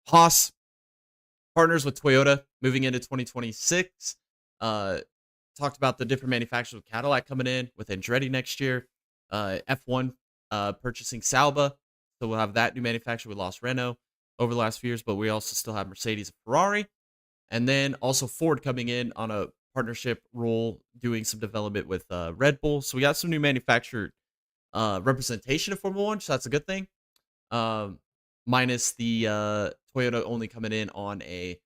Haas partners with Toyota moving into 2026. Uh, Talked about the different manufacturers with Cadillac coming in with Andretti next year. F1 purchasing Sauber. So we'll have that new manufacturer. We lost Renault over the last few years, but we also still have Mercedes and Ferrari. And then also Ford coming in on a partnership role, doing some development with Red Bull. So we got some new manufacturer representation of Formula One. So that's a good thing. Um, Minus the Toyota only coming in on a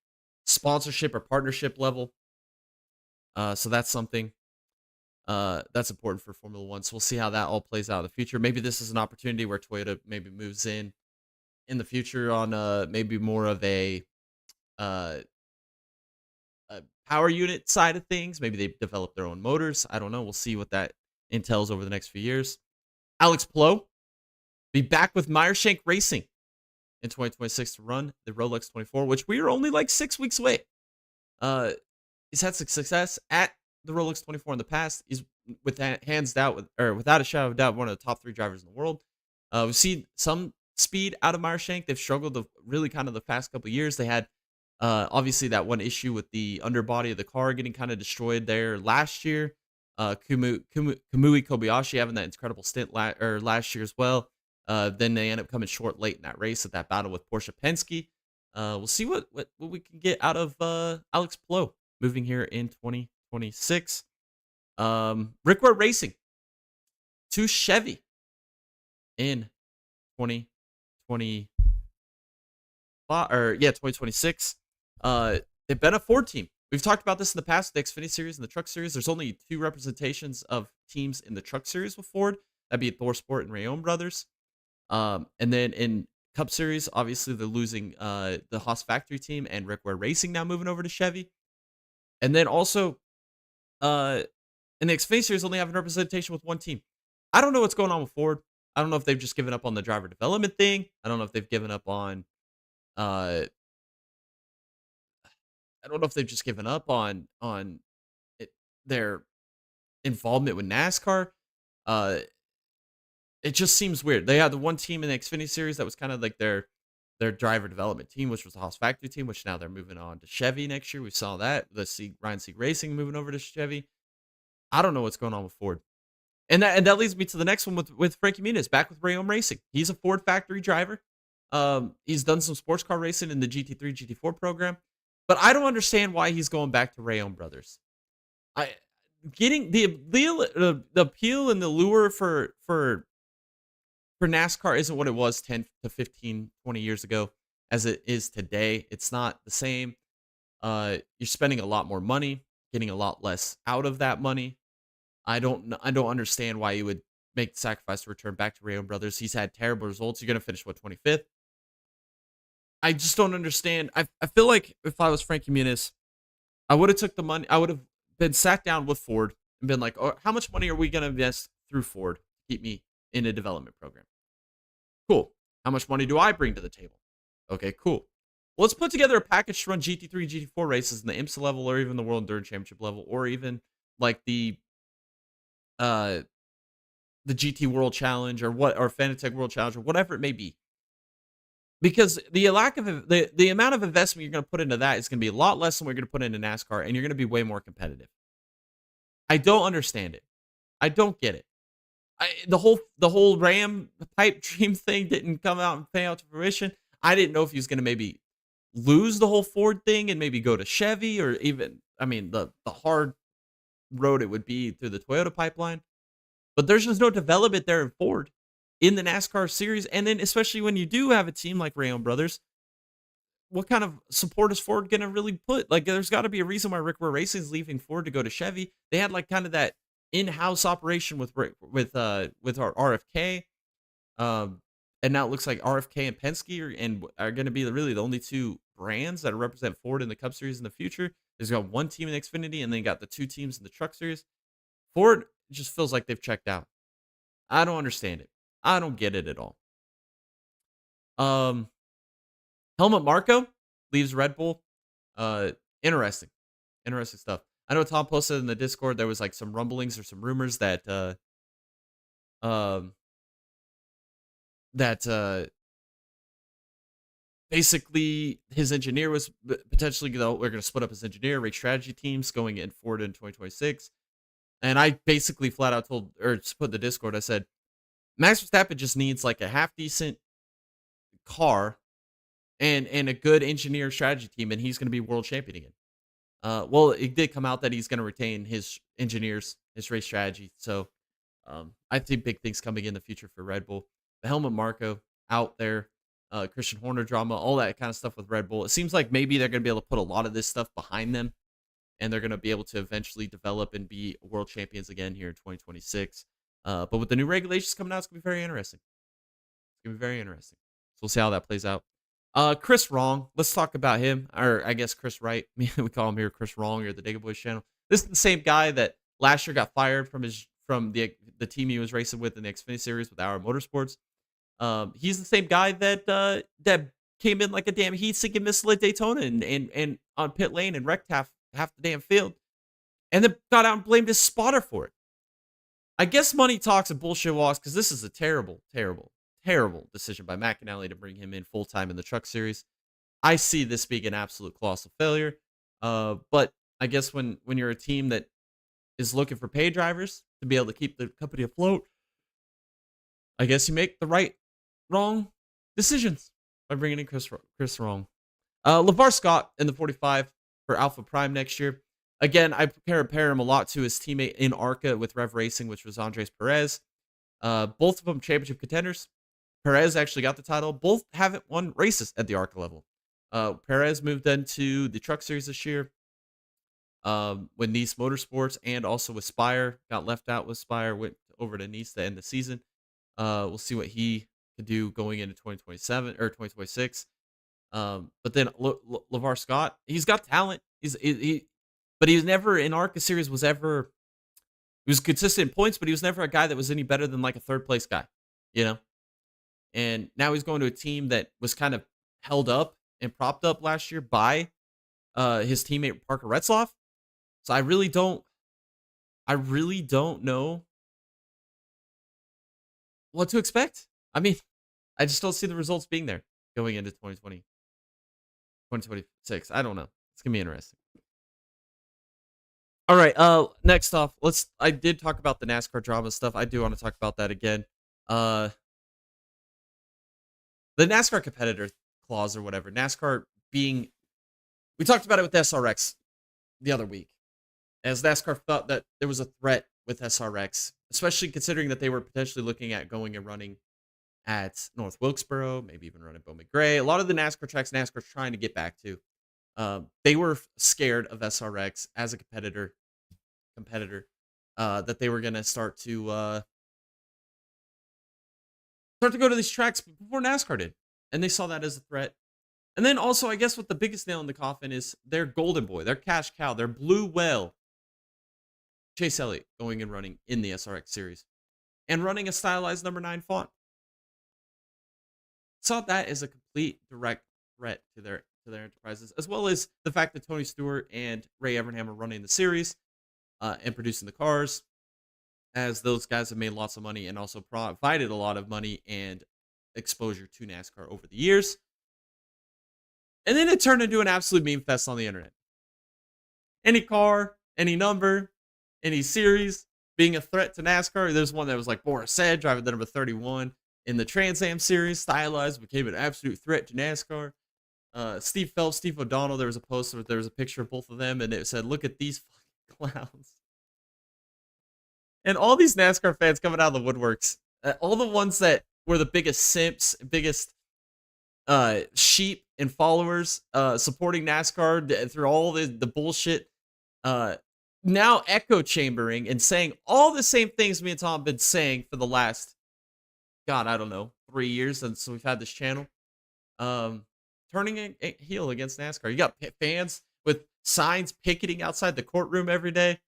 sponsorship or partnership level. So that's something that's important for Formula One. So we'll see how that all plays out in the future. Maybe this is an opportunity where Toyota maybe moves in the future on maybe more of uh, a power unit side of things. Maybe they develop their own motors. I don't know. We'll see what that entails over the next few years. Alex Plo be back with Meyershank Racing in 2026 to run the Rolex 24, which we are only like 6 weeks away. He's had success at the Rolex 24 in the past. He's hands down, without a shadow of a doubt, one of the top 3 drivers in the world. We've seen some speed out of Meyershank. They've struggled really kind of the past couple of years. They had obviously that one issue with the underbody of the car getting kind of destroyed there last year. Kamui Kobayashi having that incredible stint last year as well. Then they end up coming short late in that race at that battle with Porsche Penske. We'll see what we can get out of Alex Plo moving here in 2026. Rickware Racing to Chevy in 2020 or 2026. They've been a Ford team. We've talked about this in the past with the Xfinity Series and the Truck Series. There's only 2 representations of teams in the Truck Series with Ford. That'd be ThorSport and Rayom Brothers. And then in Cup Series, obviously they're losing the Haas factory team and Rickware Racing now moving over to Chevy. And then also in the Xfinity Series, only having representation with one team. I don't know what's going on with Ford. I don't know if they've just given up on the driver development thing. I don't know if they've given up on I don't know if they've just given up on their involvement with NASCAR. Uh, it just seems weird. They had the one team in the Xfinity Series that was kind of like their driver development team, which was the Haas factory team, which now they're moving on to Chevy next year. We saw that Ryan Sieg Racing moving over to Chevy. I don't know what's going on with Ford, and that leads me to the next one with Frankie Muniz back with Rayom Racing. He's a Ford factory driver. He's done some sports car racing in the GT3, GT4 program. But I don't understand why he's going back to Rayom Brothers. Getting the appeal and the lure for NASCAR isn't what it was 10 to 15, 20 years ago as it is today. It's not the same. You're spending a lot more money, getting a lot less out of that money. I don't understand why you would make the sacrifice to return back to Rayom Brothers. He's had terrible results. You're going to finish 25th. I just don't understand. I feel like if I was Frankie Muniz, I would have took the money. I would have been sat down with Ford and been like, oh, how much money are we going to invest through Ford to keep me in a development program? Cool. How much money do I bring to the table? Okay, cool. Well, let's put together a package to run GT3, GT4 races in the IMSA level or even the World Endurance Championship level or even like the GT World Challenge or Fanatec World Challenge or whatever it may be. Because the lack of the amount of investment you're going to put into that is going to be a lot less than what you're going to put into NASCAR, and you're going to be way more competitive. I don't understand it. I don't get it. The whole Ram pipe dream thing didn't come out and pay out to fruition. I didn't know if he was going to maybe lose the whole Ford thing and maybe go to Chevy or even, the hard road it would be through the Toyota pipeline. But there's just no development there in Ford in the NASCAR series. And then especially when you do have a team like Rayom Brothers, what kind of support is Ford going to really put? Like, there's got to be a reason why Rickware Racing is leaving Ford to go to Chevy. They had like kind of that in-house operation with our RFK. And now it looks like RFK and Penske are going to be really the only 2 brands that represent Ford in the Cup Series in the future. There's got one team in Xfinity, and then got the 2 teams in the Truck Series. Ford just feels like they've checked out. I don't understand it. I don't get it at all. Helmut Marko leaves Red Bull. Interesting stuff. I know Tom posted in the Discord there was like some rumblings or some rumors that basically his engineer was potentially, we're going to split up his engineer, race strategy teams going in forward in 2026. And I basically flat out told, or just put in the Discord, I said, Max Verstappen just needs like a half decent car and a good engineer strategy team, and he's going to be world champion again. Well, it did come out that he's going to retain his engineers, his race strategy. So I think big things coming in the future for Red Bull. The Helmut Marko out there, Christian Horner drama, all that kind of stuff with Red Bull. It seems like maybe they're going to be able to put a lot of this stuff behind them, and they're going to be able to eventually develop and be world champions again here in 2026. But with the new regulations coming out, it's going to be very interesting. It's going to be very interesting. So we'll see how that plays out. Chris Wrong. Let's talk about him, or I guess Chris Wright. We call him here Chris Wrong or the Digga Boys channel. This is the same guy that last year got fired from the team he was racing with in the Xfinity Series with Our Motorsports. He's the same guy that came in like a damn heat sink and misled Daytona and on pit lane and wrecked half the damn field, and then got out and blamed his spotter for it. I guess money talks and bullshit walks, because this is a terrible, terrible, terrible decision by McAnally to bring him in full time in the Truck Series. I see this being an absolute colossal failure. But I guess when you're a team that is looking for pay drivers to be able to keep the company afloat, I guess you make the wrong decisions by bringing in Chris Wrong. LeVar Scott in the 45 for Alpha Prime next year. Again, I compare him a lot to his teammate in ARCA with Rev Racing, which was Andres Perez. Both of them championship contenders. Perez actually got the title. Both haven't won races at the ARCA level. Perez moved into the Truck Series this year when Nice Motorsports and also with Spire. Got left out with Spire, went over to Nice to end the season. We'll see what he could do going into 2027 or 2026. But then LeVar Scott, he's got talent. But he was never in ARCA Series. He was consistent in points, but he was never a guy that was any better than like a third place guy, you know. And now he's going to a team that was kind of held up and propped up last year by his teammate Parker Retzloff. So I really don't know what to expect. I mean, I just don't see the results being there going into 2026. I don't know. It's gonna be interesting. All right. Next off, I did talk about the NASCAR drama stuff. I do want to talk about that again. The NASCAR competitor clause or whatever. NASCAR we talked about it with SRX the other week, as NASCAR thought that there was a threat with SRX, especially considering that they were potentially looking at going and running at North Wilkesboro, maybe even running Bowman Gray. A lot of the NASCAR tracks NASCAR's trying to get back to. They were scared of SRX as a competitor, that they were going to start to go to these tracks before NASCAR did. And they saw that as a threat. And then also, I guess what the biggest nail in the coffin is their golden boy, their cash cow, their blue whale, Chase Elliott, going and running in the SRX series and running a stylized number 9 font. Saw that as a complete direct threat to their enterprises, as well as the fact that Tony Stewart and Ray Evernham are running the series and producing the cars, as those guys have made lots of money and also provided a lot of money and exposure to NASCAR over the years. And then it turned into an absolute meme fest on the internet. Any car, any number, any series being a threat to NASCAR. There's one that was like Boris said, driving the number 31 in the Trans Am series, stylized, became an absolute threat to NASCAR. Steve Phelps, Steve O'Donnell, there was a post where there was a picture of both of them, and it said, "Look at these fucking clowns." And all these NASCAR fans coming out of the woodworks, all the ones that were the biggest simps, biggest sheep and followers supporting NASCAR through all the bullshit, now echo chambering and saying all the same things me and Tom have been saying for the last, God, I don't know, 3 years since we've had this channel. Turning a heel against NASCAR. You got fans with signs picketing outside the courtroom every day.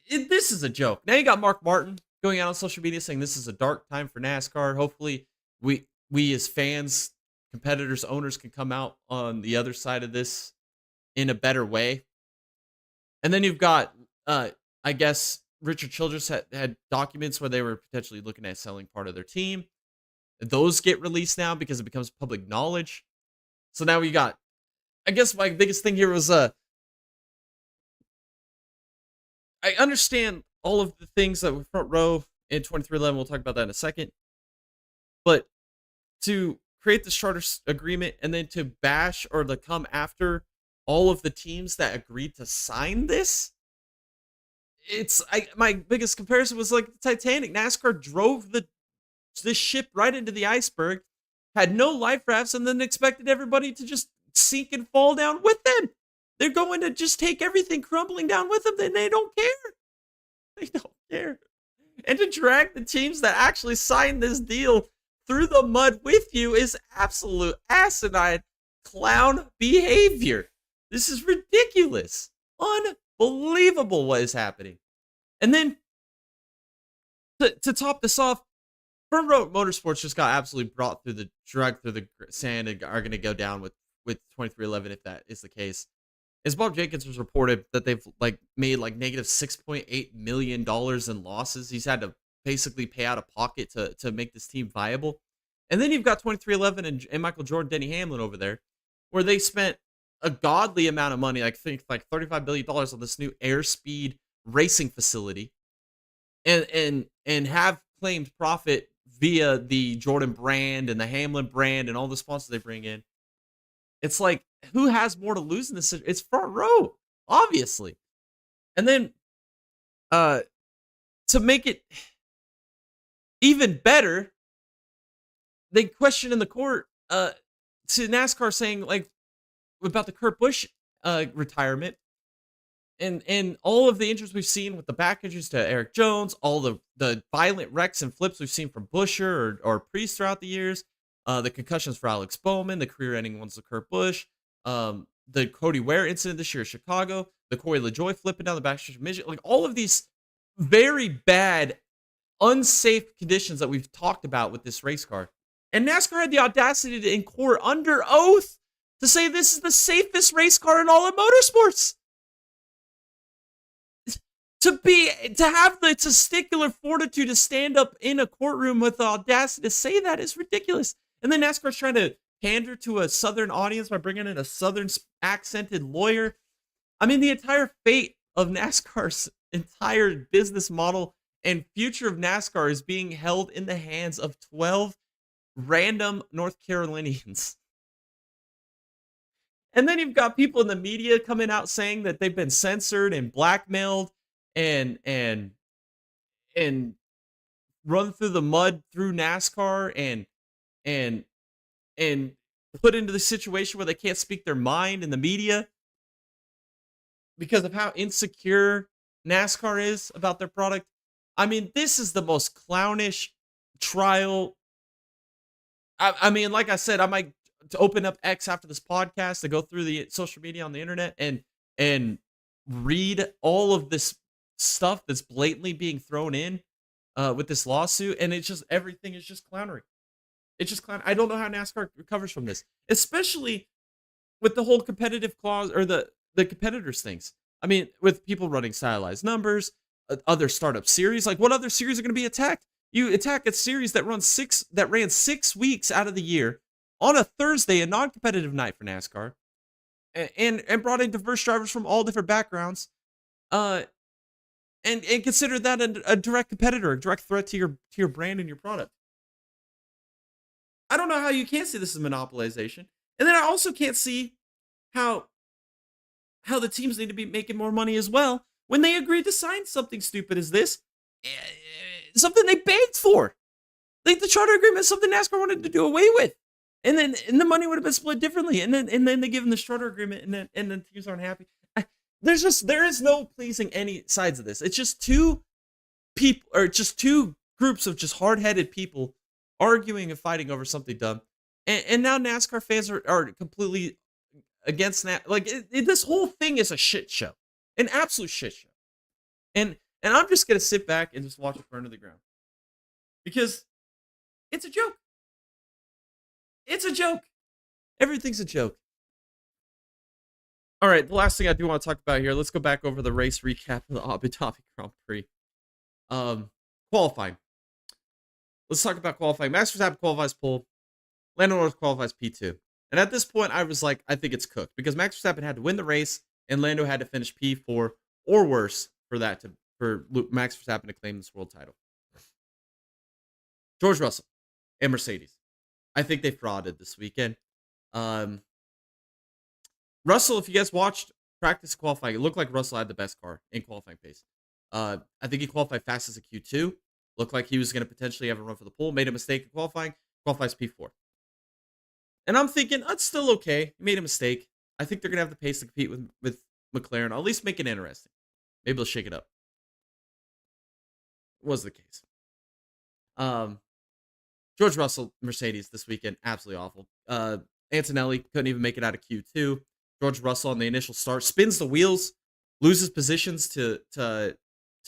This is a joke. Now you got Mark Martin going out on social media saying this is a dark time for NASCAR. Hopefully we as fans, competitors, owners can come out on the other side of this in a better way. And then you've got, I guess, Richard Childress had documents where they were potentially looking at selling part of their team. Those get released now because it becomes public knowledge. So now we got, I guess my biggest thing here was I understand all of the things that were front row in 2311. We'll talk about that in a second. But to create this charter agreement and then to bash or to come after all of the teams that agreed to sign this, my biggest comparison was like the Titanic. NASCAR drove this ship right into the iceberg, had no life rafts, and then expected everybody to just sink and fall down with them. They're going to just take everything crumbling down with them, and they don't care. They don't care. And to drag the teams that actually signed this deal through the mud with you is absolute asinine clown behavior. This is ridiculous. Unbelievable what is happening. And then to top this off, Front Row Motorsports just got absolutely dragged through the sand and are going to go down with 2311 if that is the case. As Bob Jenkins was reported that they've made negative $6.8 million in losses. He's had to basically pay out of pocket to make this team viable. And then you've got 2311 and Michael Jordan, Denny Hamlin over there, where they spent a godly amount of money, I think $35 billion on this new airspeed racing facility, and have claimed profit via the Jordan brand and the Hamlin brand and all the sponsors they bring in. It's like, who has more to lose in this? It's Front Row, obviously. And then to make it even better, they questioned in the court to NASCAR saying about the Kurt Busch retirement and all of the injuries we've seen with the back injuries to Eric Jones, all the violent wrecks and flips we've seen from Buescher or Prix throughout the years, the concussions for Alex Bowman, the career-ending ones to Kurt Busch, the Cody Ware incident this year in Chicago, the Corey LaJoie flipping down the backstretch of Michigan, all of these very bad, unsafe conditions that we've talked about with this race car. And NASCAR had the audacity to, in court, under oath, to say this is the safest race car in all of motorsports. To have the testicular fortitude to stand up in a courtroom with the audacity to say that is ridiculous. And then NASCAR's trying to pander to a Southern audience by bringing in a Southern accented lawyer. I mean, the entire fate of NASCAR's entire business model and future of NASCAR is being held in the hands of 12 random North Carolinians. And then you've got people in the media coming out saying that they've been censored and blackmailed and run through the mud through NASCAR and put into the situation where they can't speak their mind in the media because of how insecure NASCAR is about their product. I mean, this is the most clownish trial. I mean, like I said, I might open up X after this podcast to go through the social media on the internet and read all of this stuff that's blatantly being thrown in with this lawsuit, and it's just everything is just clownery. It's just clown. I don't know how NASCAR recovers from this, especially with the whole competitive clause or the competitors things. I mean, with people running stylized numbers, other startup series. What other series are going to be attacked? You attack a series that ran 6 weeks out of the year on a Thursday, a non-competitive night for NASCAR, and brought in diverse drivers from all different backgrounds, and consider that a direct competitor, a direct threat to your brand and your product. I don't know how you can't see this as monopolization. And then I also can't see how the teams need to be making more money as well when they agreed to sign something stupid as this, something they begged for. The charter agreement is something NASCAR wanted to do away with. And the money would have been split differently. And then they give them the charter agreement and then teams aren't happy. There is no pleasing any sides of this. It's just two groups of just hard-headed people arguing and fighting over something dumb. And now NASCAR fans are completely against that. This whole thing is a shit show. An absolute shit show. And I'm just going to sit back and just watch it burn to the ground. Because it's a joke. It's a joke. Everything's a joke. All right, the last thing I do want to talk about here, let's go back over the race recap of the Abu Dhabi Grand Prix. Qualifying. Let's talk about qualifying. Max Verstappen qualifies pole. Lando Norris qualifies P2. And at this point, I was like, I think it's cooked because Max Verstappen had to win the race and Lando had to finish P4 or worse for Max Verstappen to claim this world title. George Russell and Mercedes. I think they frauded this weekend. Russell, if you guys watched practice qualifying, it looked like Russell had the best car in qualifying pace. I think he qualified fastest at Q2. Looked like he was going to potentially have a run for the pole. Made a mistake in qualifying. Qualifies P4. And I'm thinking, that's still okay. He made a mistake. I think they're going to have the pace to compete with McLaren. I'll at least make it interesting. Maybe they'll shake it up. Was the case. George Russell, Mercedes this weekend, absolutely awful. Antonelli couldn't even make it out of Q2. George Russell on the initial start spins the wheels, loses positions to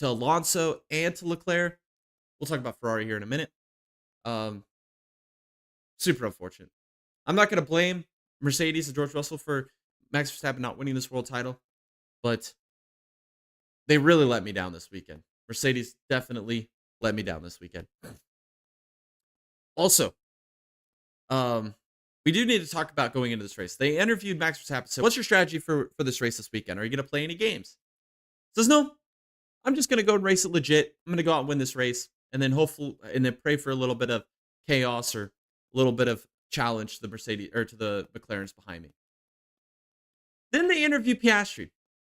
Alonso and to Leclerc. We'll talk about Ferrari here in a minute. Super unfortunate. I'm not going to blame Mercedes and George Russell for Max Verstappen not winning this world title, but they really let me down this weekend. Mercedes definitely let me down this weekend. Also, we do need to talk about going into this race. They interviewed Max Verstappen. Said, "What's your strategy for this race this weekend? Are you going to play any games?" He says, "No, I'm just going to go and race it legit. I'm going to go out and win this race, and then pray for a little bit of chaos or a little bit of challenge to the Mercedes or to the McLarens behind me." Then they interview Piastri,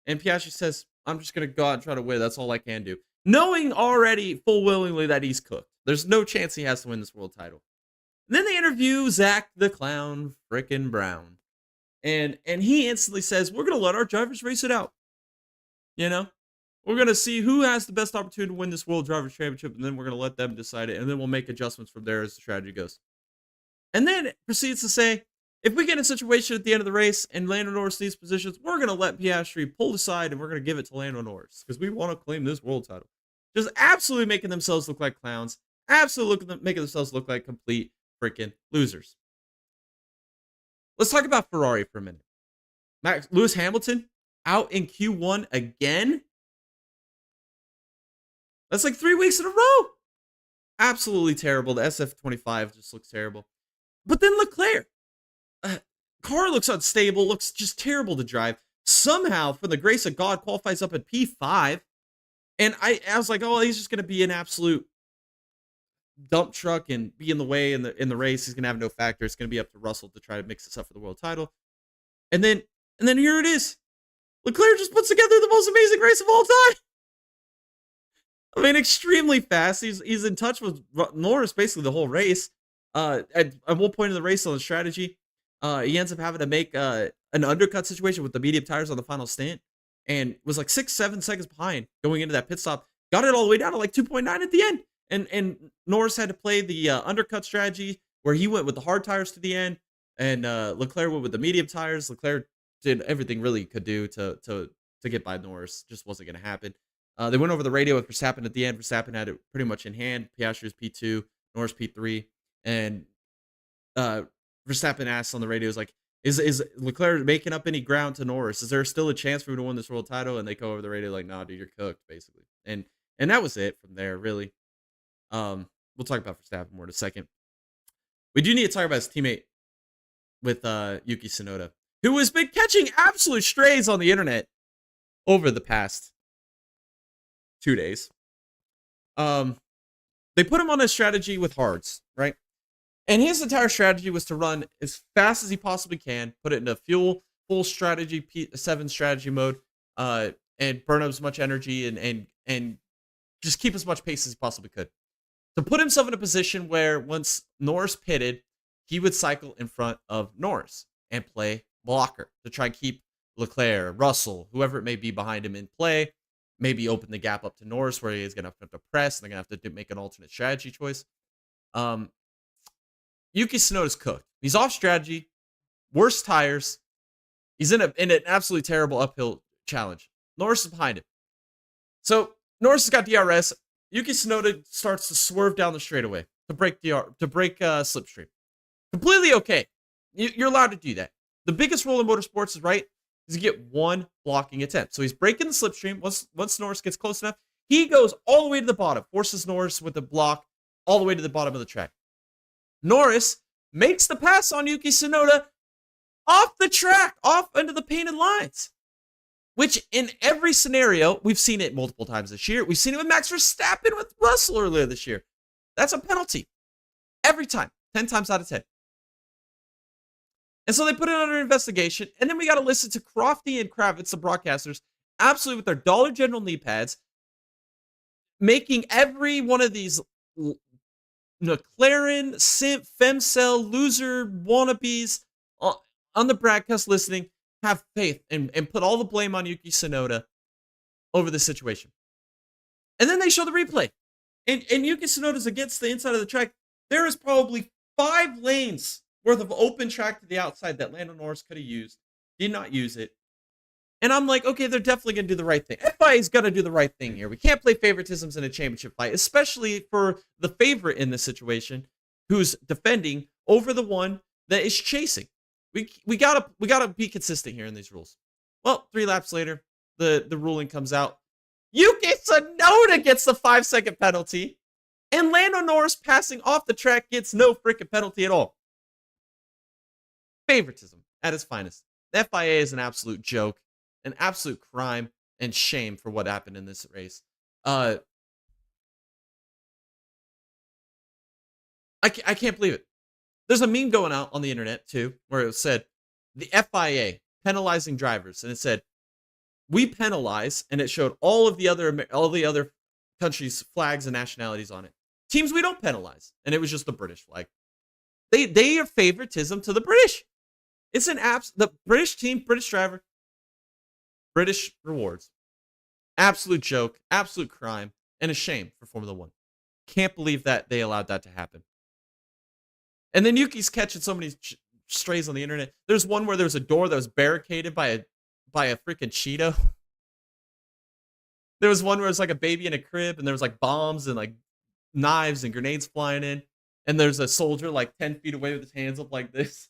and Piastri says, "I'm just going to go out and try to win. That's all I can do," knowing already full willingly that he's cooked. There's no chance he has to win this world title. And then they interview Zach the Clown frickin' Brown. And he instantly says, "We're going to let our drivers race it out. You know? We're going to see who has the best opportunity to win this World Drivers' Championship, and then we're going to let them decide it, and then we'll make adjustments from there as the strategy goes." And then proceeds to say, "If we get in a situation at the end of the race and Lando Norris needs positions, we're going to let Piastri pull aside and we're going to give it to Lando Norris because we want to claim this world title." Just absolutely making themselves look like clowns. Absolutely making themselves look like complete freaking losers. Let's talk about Ferrari for a minute. Lewis Hamilton out in Q1 again. That's like 3 weeks in a row. Absolutely terrible. The SF25 just looks terrible. But then Leclerc. Car looks unstable, looks just terrible to drive. Somehow, for the grace of God, qualifies up at P5. And I was like, oh, he's just going to be an absolute dump truck and be in the way in the race. He's going to have no factor. It's going to be up to Russell to try to mix this up for the world title. And then here it is. Leclerc just puts together the most amazing race of all time. I mean, extremely fast. He's in touch with Norris basically the whole race. At one point in the race on the strategy, he ends up having to make an undercut situation with the medium tires on the final stint, and was like 6-7 seconds behind going into that pit stop. Got it all the way down to like 2.9 at the end, and Norris had to play the undercut strategy where he went with the hard tires to the end, and Leclerc went with the medium tires. Leclerc did everything really he could do to get by Norris. Just wasn't going to happen. They went over the radio with Verstappen at the end. Verstappen had it pretty much in hand. Piastri was P2, Norris P3, and Verstappen asked on the radio, like, is Leclerc making up any ground to Norris? Is there still a chance for him to win this world title? And they go over the radio like, "Nah, dude, you're cooked," basically. And that was it from there, really. We'll talk about Verstappen more in a second. We do need to talk about his teammate with Yuki Tsunoda, who has been catching absolute strays on the internet over the past 2 days. They put him on a strategy with hards, right? And his entire strategy was to run as fast as he possibly can, put it into full strategy, P7 strategy mode, and burn up as much energy and just keep as much pace as he possibly could. To put himself in a position where once Norris pitted, he would cycle in front of Norris and play blocker to try and keep Leclerc, Russell, whoever it may be behind him in play. Maybe open the gap up to Norris where he's going to have to press and they're going to have to make an alternate strategy choice. Yuki Tsunoda's cooked. He's off strategy, worse tires. He's in an absolutely terrible uphill challenge. Norris is behind him. So Norris has got DRS. Yuki Tsunoda starts to swerve down the straightaway to break slipstream. Completely okay. You're allowed to do that. The biggest rule in motorsports is you get one blocking attempt. So he's breaking the slipstream. Once Norris gets close enough, he goes all the way to the bottom, forces Norris with the block all the way to the bottom of the track. Norris makes the pass on Yuki Tsunoda, off the track, off into the painted lines. Which in every scenario, we've seen it multiple times this year. We've seen it with Max Verstappen with Russell earlier this year. That's a penalty. Every time. 10 times out of 10. And so they put it under investigation. And then we got to listen to Crofty and Kravitz, the broadcasters, absolutely with their Dollar General knee pads, making every one of these McLaren, simp, femcel, loser, wannabes on the broadcast listening have faith and put all the blame on Yuki Tsunoda over the situation. And then they show the replay. And Yuki Tsunoda's against the inside of the track. There is probably 5 lanes worth of open track to the outside that Lando Norris could have used. Did not use it. And I'm like, okay, they're definitely going to do the right thing. FIA's got to do the right thing here. We can't play favoritisms in a championship fight, especially for the favorite in this situation who's defending over the one that is chasing. We gotta be consistent here in these rules. Well, 3 laps later, the ruling comes out. Yuki Tsunoda gets the 5-second penalty, and Lando Norris passing off the track gets no freaking penalty at all. Favoritism at its finest. The FIA is an absolute joke, an absolute crime and shame for what happened in this race. I can't believe it. There's a meme going out on the internet, too, where it said, the FIA penalizing drivers. And it said, we penalize, and it showed all the other countries' flags and nationalities on it. Teams we don't penalize. And it was just the British flag. They are favoritism to the British. It's the British team, British driver, British rewards. Absolute joke, absolute crime, and a shame for Formula One. Can't believe that they allowed that to happen. And then Yuki's catching so many strays on the internet. There's one where there was a door that was barricaded by a freaking Cheeto. There was one where it was like a baby in a crib, and there was like bombs and like knives and grenades flying in. And there's a soldier like 10 feet away with his hands up like this.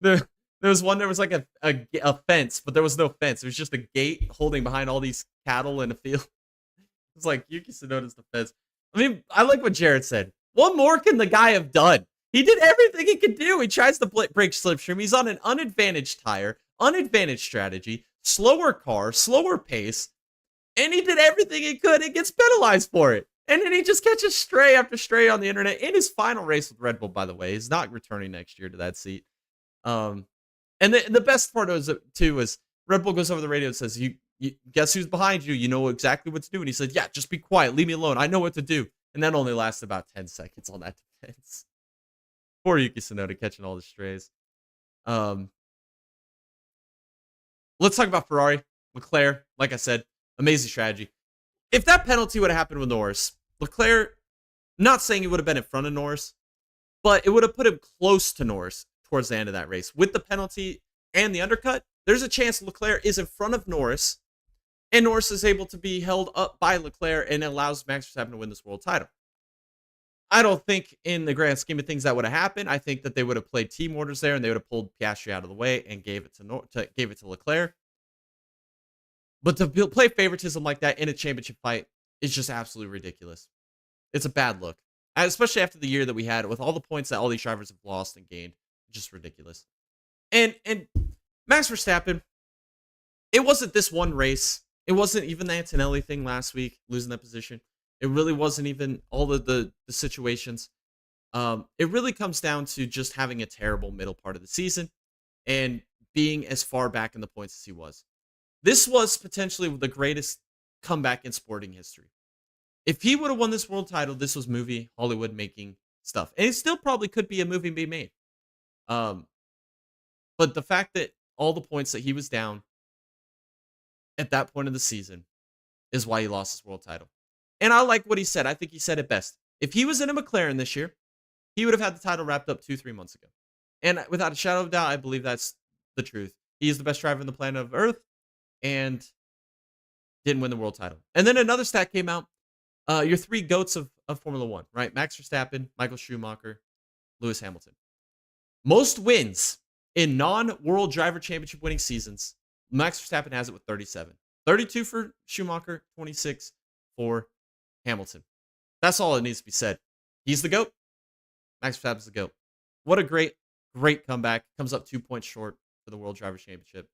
There was one, there was like a fence, but there was no fence. It was just a gate holding behind all these cattle in a field. It's like Yuki Tsunoda's the fence. I mean, I like what Jared said. What more can the guy have done? He did everything he could do. He tries to break slipstream. He's on an unadvantaged tire, unadvantaged strategy, slower car, slower pace, and he did everything he could and gets penalized for it. And then he just catches stray after stray on the internet in his final race with Red Bull, by the way. He's not returning next year to that seat. And the best part was, too, is Red Bull goes over the radio and says, you guess who's behind you? You know exactly what to do. And he said, yeah, just be quiet. Leave me alone. I know what to do. And that only lasted about 10 seconds on that defense. Poor Yuki Tsunoda catching all the strays. Let's talk about Ferrari. Leclerc, like I said, amazing strategy. If that penalty would have happened with Norris, Leclerc, not saying he would have been in front of Norris, but it would have put him close to Norris towards the end of that race. With the penalty and the undercut, there's a chance Leclerc is in front of Norris, and Norris is able to be held up by Leclerc and allows Max Verstappen to win this world title. I don't think in the grand scheme of things that would have happened. I think that they would have played team orders there and they would have pulled Piastri out of the way and gave it to Leclerc. But to play favoritism like that in a championship fight is just absolutely ridiculous. It's a bad look, especially after the year that we had with all the points that all these drivers have lost and gained. Just ridiculous. And Max Verstappen, it wasn't this one race. It wasn't even the Antonelli thing last week, losing that position. It really wasn't even all of the situations. It really comes down to just having a terrible middle part of the season and being as far back in the points as he was. This was potentially the greatest comeback in sporting history. If he would have won this world title, this was movie Hollywood making stuff. And it still probably could be a movie being made. But the fact that all the points that he was down at that point of the season is why he lost his world title. And I like what he said. I think he said it best. If he was in a McLaren this year, he would have had the title wrapped up 2-3 months ago. And without a shadow of doubt, I believe that's the truth. He is the best driver on the planet of Earth and didn't win the world title. And then another stat came out. Your 3 GOATs of Formula One, right? Max Verstappen, Michael Schumacher, Lewis Hamilton. Most wins in non-World Driver Championship winning seasons, Max Verstappen has it with 37. 32 for Schumacher, 26 for Hamilton. That's all that needs to be said. He's the GOAT. Max Verstappen's the GOAT. What a great Great comeback. Comes up 2 points short for the World Driver Championship.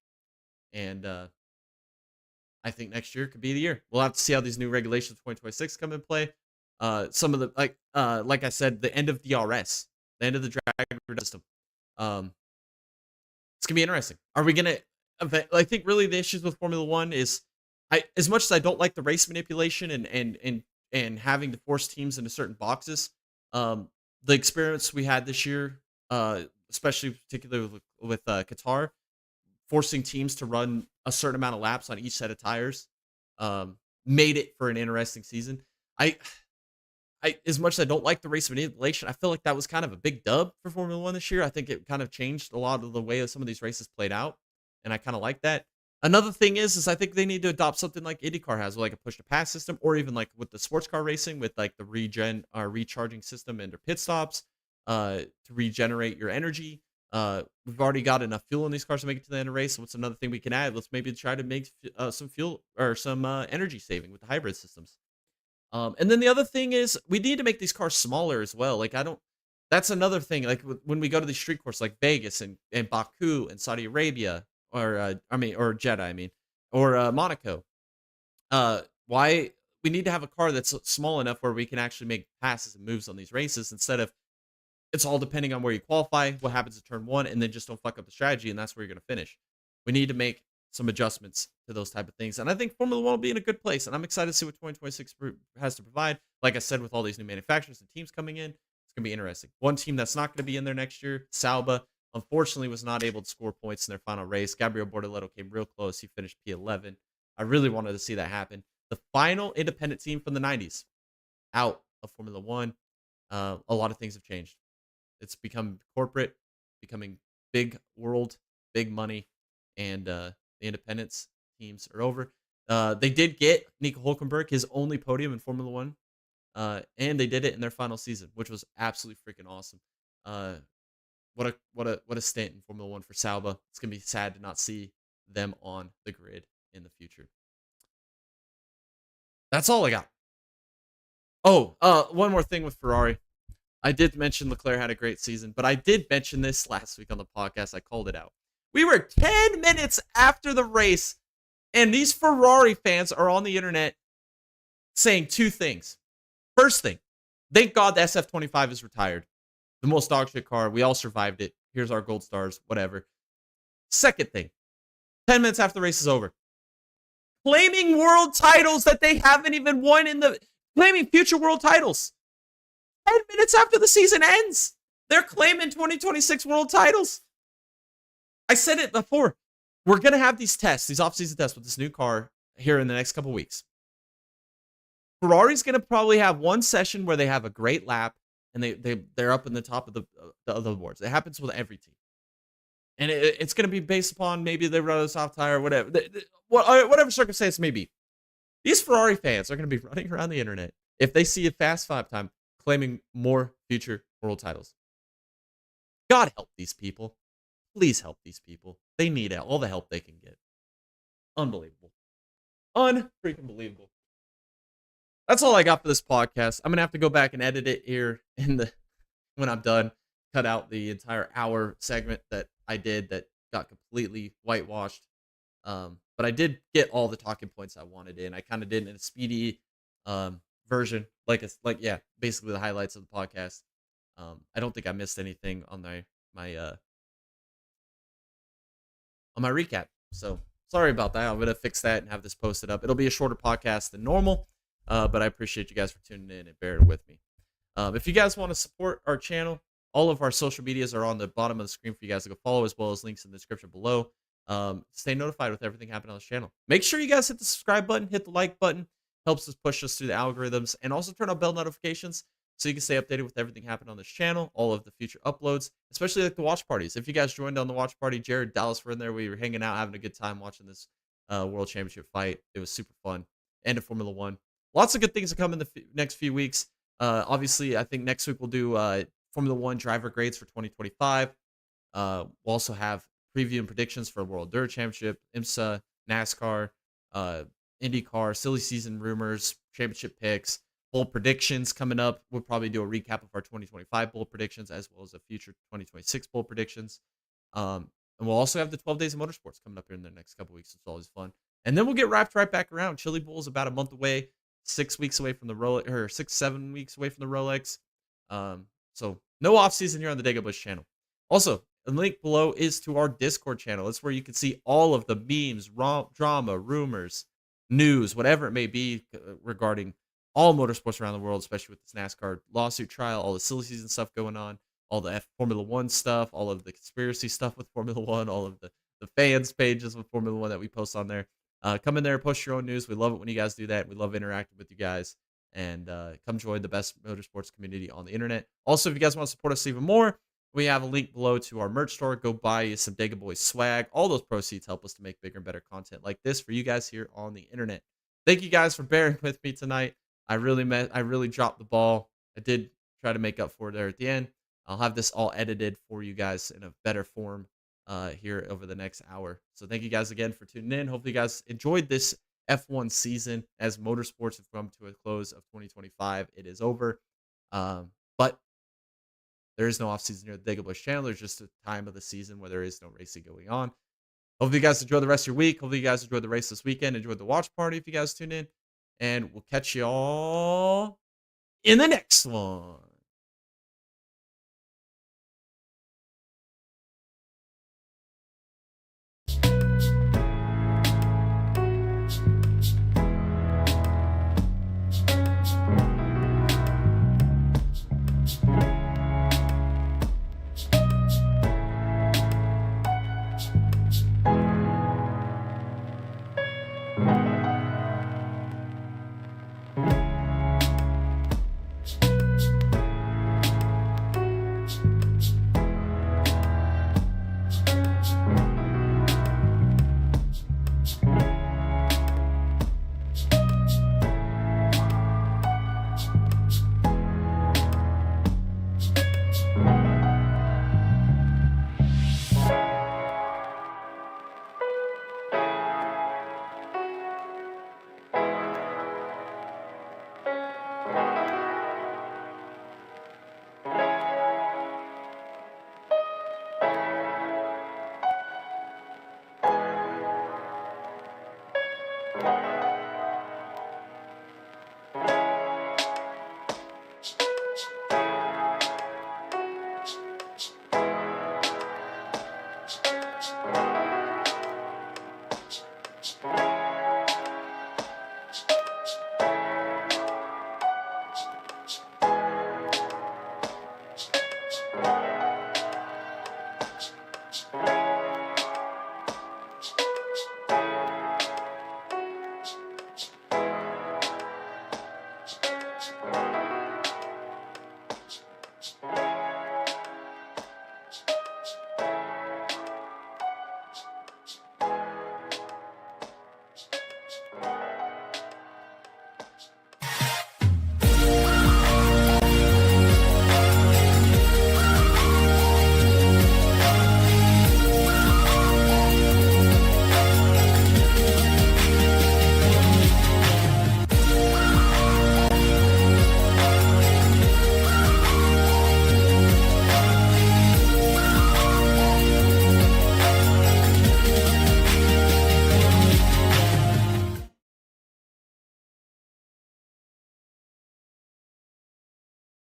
And I think next year could be the year. We'll have to see how these new regulations 2026 come in play. Some of the like I said, the end of DRS, the end of the drag system. It's gonna be interesting. Are we gonna? I think really the issues with Formula One is, as much as I don't like the race manipulation and having to force teams into certain boxes. The experience we had this year, especially particularly with Qatar, forcing teams to run a certain amount of laps on each set of tires, made it for an interesting season. I, as much as I don't like the race manipulation, I feel like that was kind of a big dub for Formula One this year. I think it kind of changed a lot of the way that some of these races played out, and I kind of like that. Another thing is I think they need to adopt something like IndyCar has, like a push to pass system, or even like with the sports car racing with like the recharging system and their pit stops, to regenerate your energy. We've already got enough fuel in these cars to make it to the end of the race. So what's another thing we can add? Let's maybe try to make some fuel or some energy saving with the hybrid systems. And then the other thing is we need to make these cars smaller as well. Like that's another thing. Like when we go to these street courses like Vegas and Baku and Saudi Arabia, or or Jeddah, or Monaco. Why we need to have a car that's small enough where we can actually make passes and moves on these races instead of it's all depending on where you qualify, what happens at turn one, and then just don't fuck up the strategy, and that's where you're going to finish. We need to make some adjustments to those type of things, and I think Formula One will be in a good place, and I'm excited to see what 2026 has to provide. Like I said, with all these new manufacturers and teams coming in, it's going to be interesting. One team that's not going to be in there next year, Sauber, unfortunately was not able to score points in their final race. Gabriel Bortoleto came real close. He finished P11. I really wanted to see that happen. The final independent team from the 90s out of Formula One. A lot of things have changed. It's become corporate, becoming big world, big money, and the independence teams are over. They did get Nico Hulkenberg his only podium in Formula One, and they did it in their final season, which was absolutely freaking awesome. What a stint in Formula One for Sauber. It's gonna be sad to not see them on the grid in the future. That's all I got. Oh, one more thing with Ferrari. I did mention Leclerc had a great season, but I did mention this last week on the podcast. I called it out. We were 10 minutes after the race, and these Ferrari fans are on the internet saying two things. First thing, thank God the SF25 is retired. The most dog shit car. We all survived it. Here's our gold stars, whatever. Second thing, 10 minutes after the race is over, claiming world titles that they haven't even won claiming future world titles. 10 minutes after the season ends, they're claiming 2026 world titles. I said it before. We're going to have these tests, these off-season tests with this new car here in the next couple weeks. Ferrari's going to probably have one session where they have a great lap and they're up in the top of the other boards. It happens with every team. And it's going to be based upon maybe they run a soft tire or whatever. Whatever circumstance may be. These Ferrari fans are going to be running around the internet if they see a fast five time claiming more future world titles. God help these people. Please help these people. They need all the help they can get. Unbelievable. Unfreaking believable. That's all I got for this podcast. I'm going to have to go back and edit it here when I'm done. Cut out the entire hour segment that I did that got completely whitewashed. But I did get all the talking points I wanted in. I kind of did in a speedy version, basically the highlights of the podcast. I don't think I missed anything on my recap. So sorry about that. I'm gonna fix that and have this posted up. It'll be a shorter podcast than normal, but I appreciate you guys for tuning in and bearing with me. If you guys want to support our channel, all of our social medias are on the bottom of the screen for you guys to go follow, as well as links in the description below. Stay notified with everything happening on this channel. Make sure you guys hit the subscribe button, hit the like button. Helps us push us through the algorithms, and also turn on bell notifications so you can stay updated with everything happening on this channel, all of the future uploads, especially like the watch parties. If you guys joined on the watch party, Jared, Dallas were in there. We were hanging out, having a good time watching this World Championship fight. It was super fun. And of Formula One. Lots of good things to come in the next few weeks. Obviously, I think next week we'll do Formula One driver grades for 2025. We'll also have preview and predictions for World Enduro Championship, IMSA, NASCAR, IndyCar, silly season rumors, championship picks, bold predictions coming up. We'll probably do a recap of our 2025 bold predictions as well as the future 2026 bold predictions. And we'll also have the 12 days of motorsports coming up here in the next couple weeks. It's always fun. And then we'll get wrapped right back around. Chili Bowl is about a month away, 6 weeks away from the Rolex, or 6, 7 weeks away from the Rolex. So no off season here on the Dago Bush channel. Also, the link below is to our Discord channel. It's where you can see all of the memes, drama, rumors, news, whatever it may be regarding all motorsports around the world, especially with this NASCAR lawsuit trial, all the silly season stuff going on, all the Formula One stuff, all of the conspiracy stuff with Formula One, all of the fans pages with Formula One that we post on there. Come in there, post your own news. We love it when you guys do that. We love interacting with you guys. And come join the best motorsports community on the internet. Also, if you guys want to support us even more, we have a link below to our merch store. Go buy some Dago Boys swag. All those proceeds help us to make bigger and better content like this for you guys here on the internet. Thank you guys for bearing with me tonight. I really dropped the ball. I did try to make up for it there at the end. I'll have this all edited for you guys in a better form here over the next hour. So thank you guys again for tuning in. Hopefully you guys enjoyed this F1 season as motorsports have come to a close of 2025. It is over. But there is no off season here at the Dago Bush channel. There's just a time of the season where there is no racing going on. Hopefully you guys enjoy the rest of your week. Hopefully you guys enjoy the race this weekend. Enjoy the watch party if you guys tune in. And we'll catch you all in the next one.